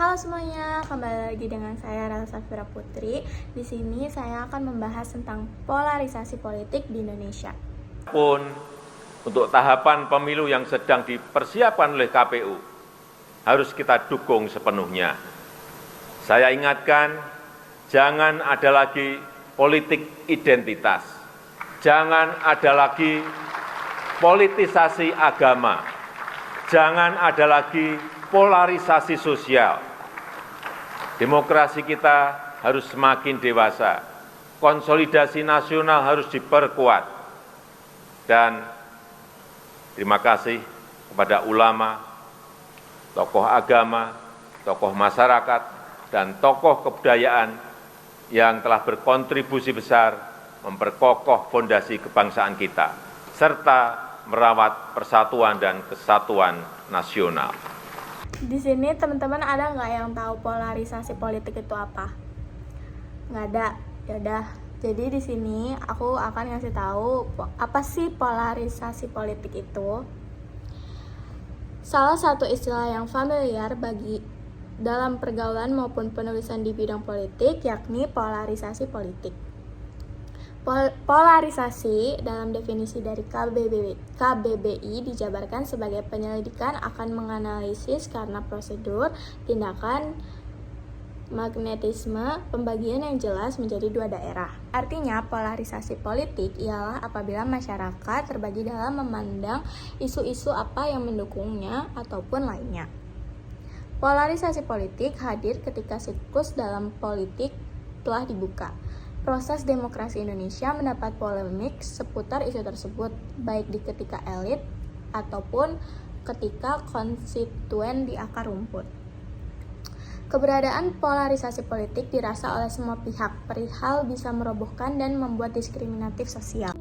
Halo semuanya, kembali lagi dengan saya Rara Safira Putri. Di sini saya akan membahas tentang polarisasi politik di Indonesia. Pun untuk tahapan pemilu yang sedang dipersiapkan oleh KPU harus kita dukung sepenuhnya. Saya ingatkan, jangan ada lagi politik identitas, jangan ada lagi politisasi agama, jangan ada lagi polarisasi sosial. Demokrasi kita harus semakin dewasa, konsolidasi nasional harus diperkuat, dan terima kasih kepada ulama, tokoh agama, tokoh masyarakat, dan tokoh kebudayaan yang telah berkontribusi besar memperkokoh fondasi kebangsaan kita, serta merawat persatuan dan kesatuan nasional. Di sini teman-teman ada nggak yang tahu polarisasi politik itu apa? Nggak ada? Yaudah. Jadi di sini aku akan ngasih tahu apa sih polarisasi politik itu. Salah satu istilah yang familiar bagi dalam pergaulan maupun penulisan di bidang politik yakni polarisasi politik. Polarisasi dalam definisi dari KBBI dijabarkan sebagai penyelidikan akan menganalisis karena prosedur, tindakan, magnetisme, pembagian yang jelas menjadi dua daerah. Artinya, polarisasi politik ialah apabila masyarakat terbagi dalam memandang isu-isu apa yang mendukungnya ataupun lainnya. Polarisasi politik hadir ketika siklus dalam politik telah dibuka. Proses demokrasi Indonesia mendapat polemik seputar isu tersebut, baik di ketika elit ataupun ketika konstituen di akar rumput. Keberadaan polarisasi politik dirasa oleh semua pihak, perihal bisa merobohkan dan membuat diskriminatif sosial.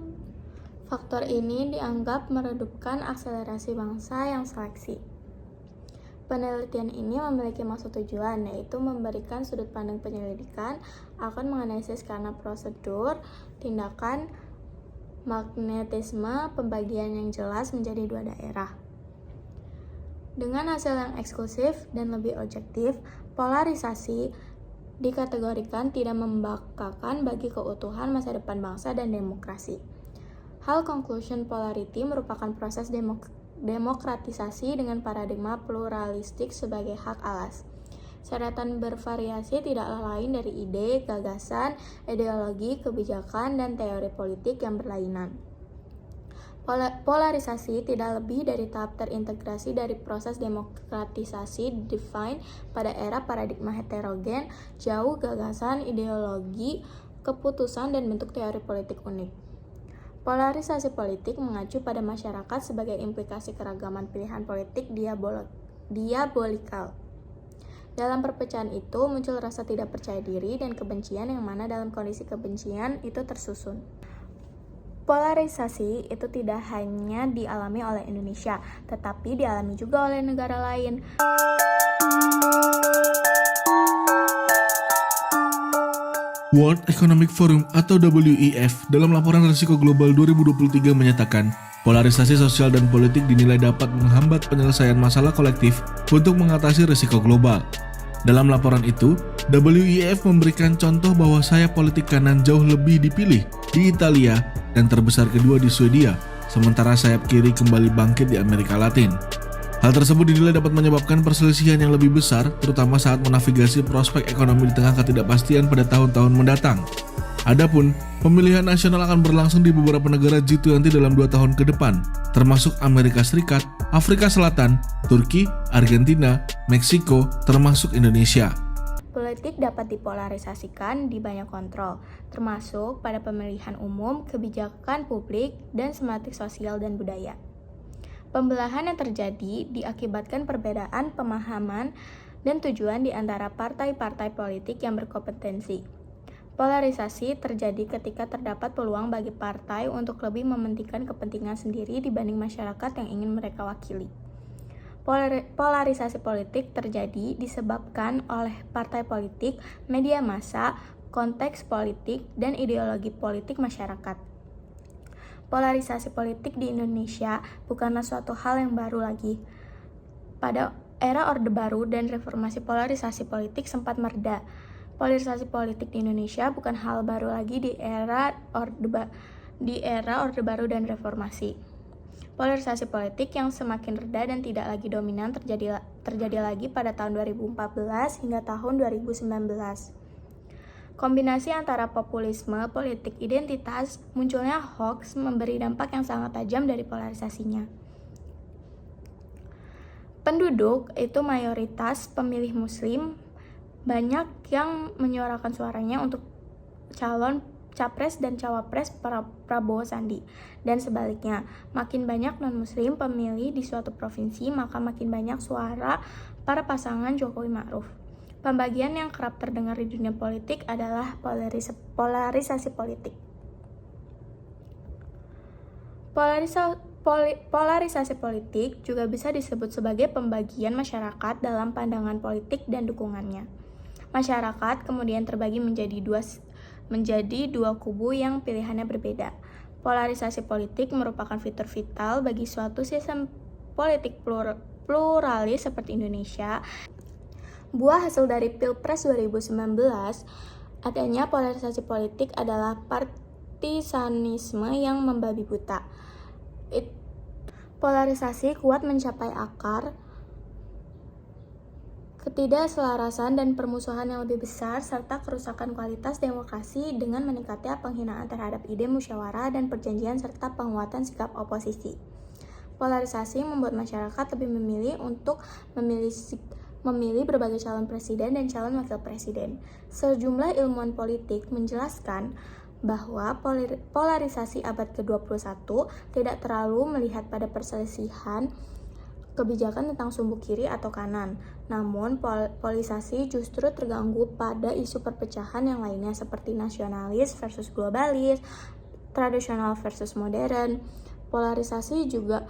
Faktor ini dianggap meredupkan akselerasi bangsa yang seleksi. Penelitian ini memiliki maksud tujuan, yaitu memberikan sudut pandang penyelidikan akan menganalisis karena prosedur, tindakan, magnetisme, pembagian yang jelas menjadi dua daerah. Dengan hasil yang eksklusif dan lebih objektif, polarisasi dikategorikan tidak membanggakan bagi keutuhan masa depan bangsa dan demokrasi. Hal conclusion polarity merupakan proses demokratisasi dengan paradigma pluralistik sebagai hak alas. Syaratan bervariasi tidaklah lain dari ide, gagasan, ideologi, kebijakan, dan teori politik yang berlainan. Polarisasi tidak lebih dari tahap terintegrasi dari proses demokratisasi defined pada era paradigma heterogen, jauh gagasan, ideologi, keputusan, dan bentuk teori politik unik. Polarisasi politik mengacu pada masyarakat sebagai implikasi keragaman pilihan politik diabolikal. Dalam perpecahan itu muncul rasa tidak percaya diri dan kebencian yang mana dalam kondisi kebencian itu tersusun. Polarisasi itu tidak hanya dialami oleh Indonesia, tetapi dialami juga oleh negara lain. World Economic Forum atau WEF dalam laporan risiko global 2023 menyatakan polarisasi sosial dan politik dinilai dapat menghambat penyelesaian masalah kolektif untuk mengatasi risiko global. Dalam laporan itu, WEF memberikan contoh bahwa sayap politik kanan jauh lebih dipilih di Italia dan terbesar kedua di Swedia, sementara sayap kiri kembali bangkit di Amerika Latin. Hal tersebut dinilai dapat menyebabkan perselisihan yang lebih besar, terutama saat menavigasi prospek ekonomi di tengah ketidakpastian pada tahun-tahun mendatang. Adapun, pemilihan nasional akan berlangsung di beberapa negara G20 dalam 2 tahun ke depan, termasuk Amerika Serikat, Afrika Selatan, Turki, Argentina, Meksiko, termasuk Indonesia. Politik dapat dipolarisasikan di banyak kontrol, termasuk pada pemilihan umum, kebijakan publik, dan semiotik sosial dan budaya. Pembelahan yang terjadi diakibatkan perbedaan pemahaman dan tujuan di antara partai-partai politik yang berkompetensi. Polarisasi terjadi ketika terdapat peluang bagi partai untuk lebih mementingkan kepentingan sendiri dibanding masyarakat yang ingin mereka wakili. Polarisasi politik terjadi disebabkan oleh partai politik, media massa, konteks politik, dan ideologi politik masyarakat. Polarisasi politik di Indonesia bukanlah suatu hal yang baru lagi. Pada era Orde Baru dan reformasi polarisasi politik sempat mereda. Polarisasi politik di Indonesia bukan hal baru lagi di era Orde Baru dan reformasi. Polarisasi politik yang semakin reda dan tidak lagi dominan terjadi lagi pada tahun 2014 hingga tahun 2019. Kombinasi antara populisme, politik identitas, munculnya hoax memberi dampak yang sangat tajam dari polarisasinya. Penduduk itu mayoritas pemilih muslim, banyak yang menyuarakan suaranya untuk calon capres dan cawapres Prabowo Sandi. Dan sebaliknya, makin banyak non-muslim pemilih di suatu provinsi, maka makin banyak suara para pasangan Jokowi Ma'ruf. Pembagian yang kerap terdengar di dunia politik adalah polarisasi politik. Polarisasi politik juga bisa disebut sebagai pembagian masyarakat dalam pandangan politik dan dukungannya. Masyarakat kemudian terbagi menjadi dua kubu yang pilihannya berbeda. Polarisasi politik merupakan fitur vital bagi suatu sistem politik pluralis seperti Indonesia. Buah hasil dari Pilpres 2019, adanya polarisasi politik adalah partisanisme yang membabi buta. Polarisasi kuat mencapai akar ketidakselarasan dan permusuhan yang lebih besar, serta kerusakan kualitas demokrasi dengan meningkatnya penghinaan terhadap ide musyawarah dan perjanjian serta penguatan sikap oposisi. Polarisasi membuat masyarakat lebih memilih untuk memilih berbagai calon presiden dan calon wakil presiden. Sejumlah ilmuwan politik menjelaskan bahwa polarisasi abad ke-21 tidak terlalu melihat pada perselisihan kebijakan tentang sumbu kiri atau kanan. Namun, polarisasi justru terganggu pada isu perpecahan yang lainnya seperti nasionalis versus globalis, tradisional versus modern. Polarisasi juga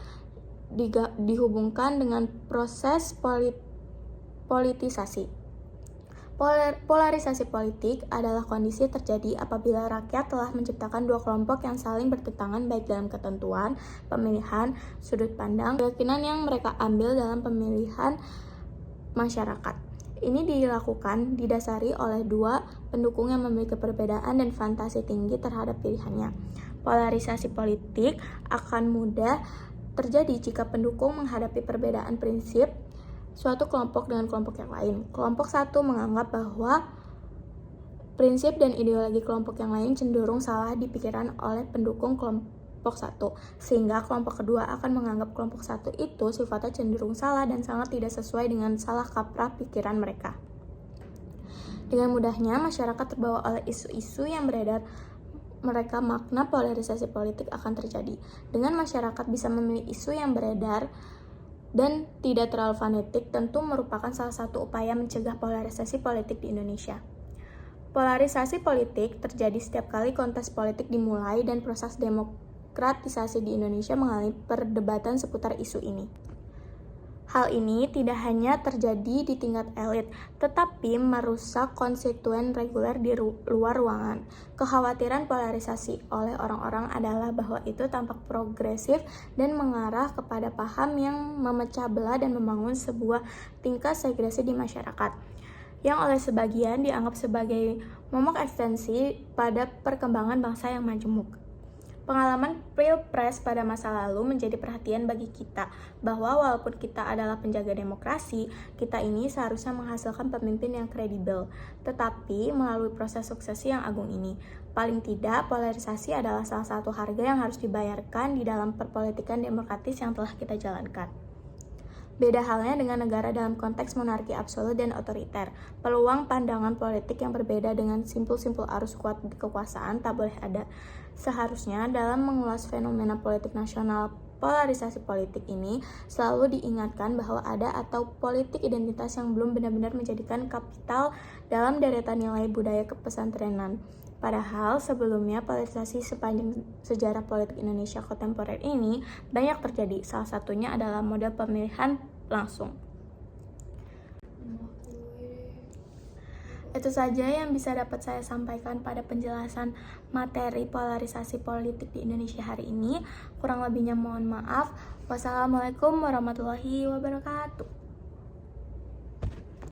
dihubungkan dengan proses politisasi. Polarisasi politik adalah kondisi terjadi apabila rakyat telah menciptakan dua kelompok yang saling bertentangan baik dalam ketentuan, pemilihan, sudut pandang, keyakinan yang mereka ambil dalam pemilihan masyarakat. Ini didasari oleh dua pendukung yang memiliki perbedaan dan fantasi tinggi terhadap pilihannya. Polarisasi politik akan mudah terjadi jika pendukung menghadapi perbedaan prinsip suatu kelompok dengan kelompok yang lain. Kelompok satu menganggap bahwa prinsip dan ideologi kelompok yang lain cenderung salah di pikiran oleh pendukung kelompok satu, sehingga kelompok kedua akan menganggap kelompok satu itu sifatnya cenderung salah dan sangat tidak sesuai dengan salah kaprah pikiran mereka. Dengan mudahnya, masyarakat terbawa oleh isu-isu yang beredar, mereka makna polarisasi politik akan terjadi. Dengan masyarakat bisa memilih isu yang beredar dan tidak terlalu fanatik, tentu merupakan salah satu upaya mencegah polarisasi politik di Indonesia. Polarisasi politik terjadi setiap kali kontes politik dimulai dan proses demokratisasi di Indonesia mengalami perdebatan seputar isu ini. Hal ini tidak hanya terjadi di tingkat elit, tetapi merusak konstituen reguler di luar ruangan. Kekhawatiran polarisasi oleh orang-orang adalah bahwa itu tampak progresif dan mengarah kepada paham yang memecah belah dan membangun sebuah tingkat segregasi di masyarakat, yang oleh sebagian dianggap sebagai momok ekstensi pada perkembangan bangsa yang majemuk. Pengalaman Pilpres pada masa lalu menjadi perhatian bagi kita bahwa walaupun kita adalah penjaga demokrasi, kita ini seharusnya menghasilkan pemimpin yang kredibel. Tetapi melalui proses suksesi yang agung ini, paling tidak polarisasi adalah salah satu harga yang harus dibayarkan di dalam perpolitikan demokratis yang telah kita jalankan. Beda halnya dengan negara dalam konteks monarki absolut dan otoriter. Peluang pandangan politik yang berbeda dengan simpul-simpul arus kuat kekuasaan tak boleh ada. Seharusnya dalam mengulas fenomena politik nasional, polarisasi politik ini selalu diingatkan bahwa ada atau politik identitas yang belum benar-benar menjadikan kapital dalam deretan nilai budaya kepesantrenan. Padahal sebelumnya polarisasi sepanjang sejarah politik Indonesia kontemporer ini banyak terjadi. Salah satunya adalah model pemilihan langsung. Itu saja yang bisa dapat saya sampaikan pada penjelasan materi polarisasi politik di Indonesia hari ini. Kurang lebihnya mohon maaf. Wassalamualaikum warahmatullahi wabarakatuh.